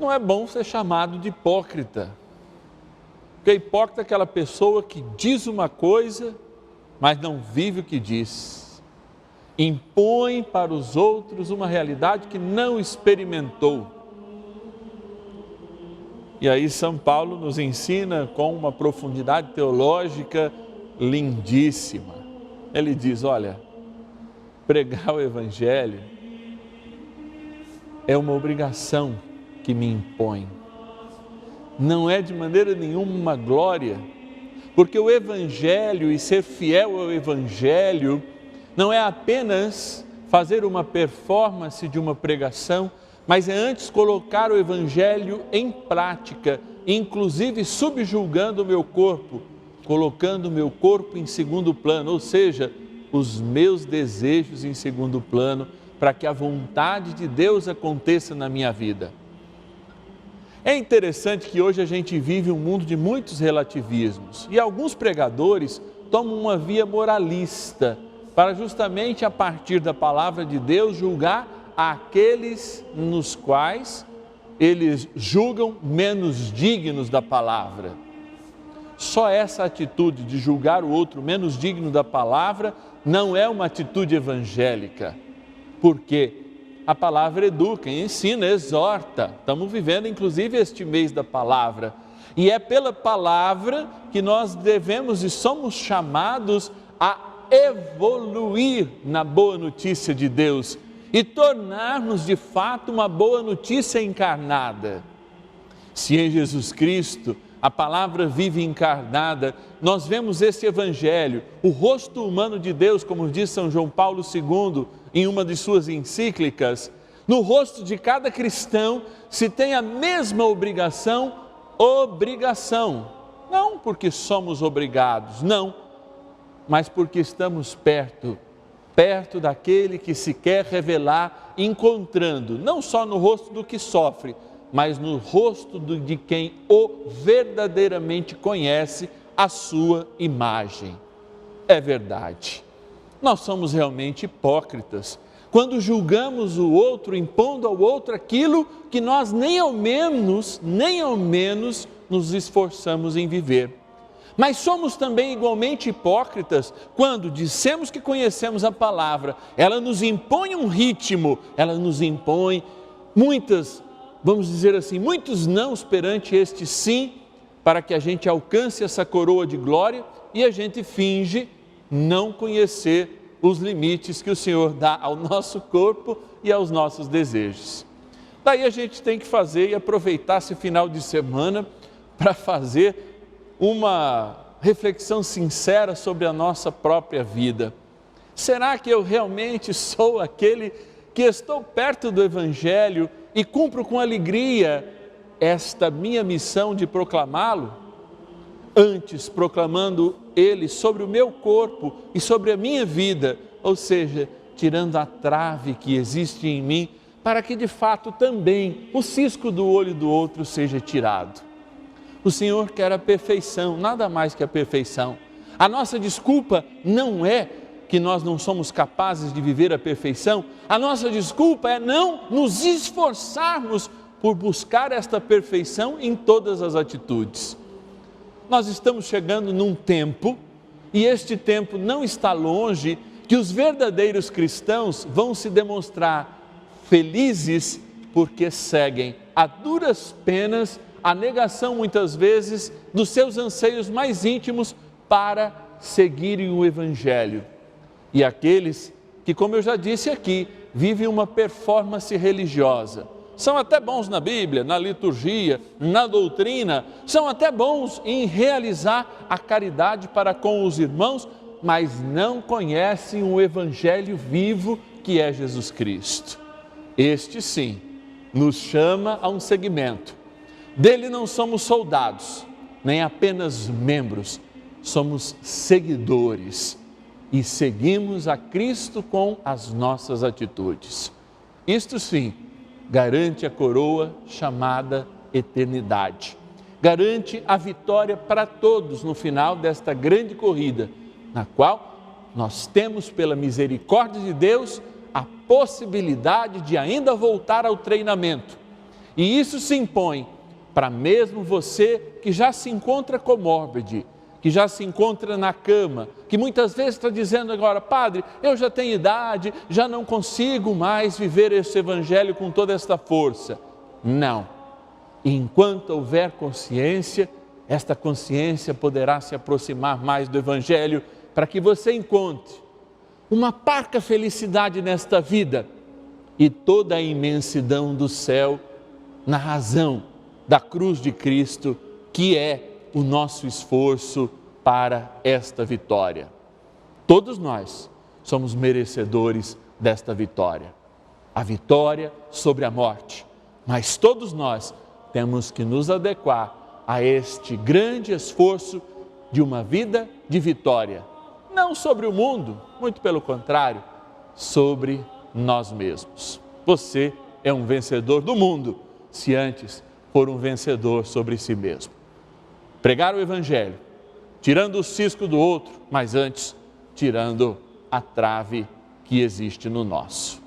Não é bom ser chamado de hipócrita, porque hipócrita é aquela pessoa que diz uma coisa, mas não vive o que diz. Impõe para os outros uma realidade que não experimentou. E aí São Paulo nos ensina com uma profundidade teológica lindíssima. Ele diz, olha, pregar o Evangelho é uma obrigação que me impõe. Não é de maneira nenhuma uma glória, porque o Evangelho e ser fiel ao Evangelho não é apenas fazer uma performance de uma pregação, mas é antes colocar o Evangelho em prática, inclusive subjulgando o meu corpo, colocando o meu corpo em segundo plano, ou seja, os meus desejos em segundo plano, para que a vontade de Deus aconteça na minha vida. É interessante que hoje a gente vive um mundo de muitos relativismos e alguns pregadores tomam uma via moralista para justamente a partir da palavra de Deus julgar aqueles nos quais eles julgam menos dignos da palavra. Só essa atitude de julgar o outro menos digno da palavra não é uma atitude evangélica, porque a palavra educa, ensina, exorta. Estamos vivendo inclusive este mês da palavra. E é pela palavra que nós devemos e somos chamados a evoluir na boa notícia de Deus e tornarmos de fato uma boa notícia encarnada. Se em Jesus Cristo a palavra vive encarnada, nós vemos esse Evangelho, o rosto humano de Deus, como diz São João Paulo II, em uma de suas encíclicas, no rosto de cada cristão se tem a mesma obrigação, não porque somos obrigados, não, mas porque estamos perto daquele que se quer revelar, encontrando, não só no rosto do que sofre, mas no rosto de quem o verdadeiramente conhece a sua imagem. É verdade. Nós somos realmente hipócritas quando julgamos o outro, impondo ao outro aquilo que nós nem ao menos nos esforçamos em viver. Mas somos também igualmente hipócritas quando dissemos que conhecemos a palavra, ela nos impõe um ritmo, ela nos impõe muitos nãos perante este sim, para que a gente alcance essa coroa de glória e a gente finge não conhecer os limites que o Senhor dá ao nosso corpo e aos nossos desejos. Daí a gente tem que fazer e aproveitar esse final de semana para fazer uma reflexão sincera sobre a nossa própria vida. Será que eu realmente sou aquele que estou perto do Evangelho e cumpro com alegria esta minha missão de proclamá-lo? Antes proclamando ele sobre o meu corpo e sobre a minha vida, ou seja, tirando a trave que existe em mim, para que de fato também o cisco do olho do outro seja tirado. O Senhor quer a perfeição, nada mais que a perfeição. A nossa desculpa não é que nós não somos capazes de viver a perfeição, a nossa desculpa é não nos esforçarmos por buscar esta perfeição em todas as atitudes. Nós estamos chegando num tempo, e este tempo não está longe, que os verdadeiros cristãos vão se demonstrar felizes porque seguem a duras penas a negação muitas vezes dos seus anseios mais íntimos para seguirem o Evangelho. E aqueles que, como eu já disse aqui, vivem uma performance religiosa, são até bons na Bíblia, na liturgia, na doutrina, são até bons em realizar a caridade para com os irmãos, mas não conhecem o Evangelho vivo que é Jesus Cristo. Este sim, nos chama a um seguimento. Dele não somos soldados, nem apenas membros, somos seguidores e seguimos a Cristo com as nossas atitudes. Isto sim, garante a coroa chamada eternidade. Garante a vitória para todos no final desta grande corrida, na qual nós temos, pela misericórdia de Deus, a possibilidade de ainda voltar ao treinamento. E isso se impõe para mesmo você que já se encontra comórbide, que já se encontra na cama, que muitas vezes está dizendo agora, padre, eu já tenho idade, já não consigo mais viver esse evangelho com toda esta força. Não. Enquanto houver consciência, esta consciência poderá se aproximar mais do evangelho para que você encontre uma parca felicidade nesta vida e toda a imensidão do céu na razão da cruz de Cristo, que é o nosso esforço para esta vitória. Todos nós somos merecedores desta vitória, a vitória sobre a morte, mas todos nós temos que nos adequar a este grande esforço de uma vida de vitória, não sobre o mundo, muito pelo contrário, sobre nós mesmos. Você é um vencedor do mundo, se antes for um vencedor sobre si mesmo. Pregar o evangelho, tirando o cisco do outro, mas antes tirando a trave que existe no nosso.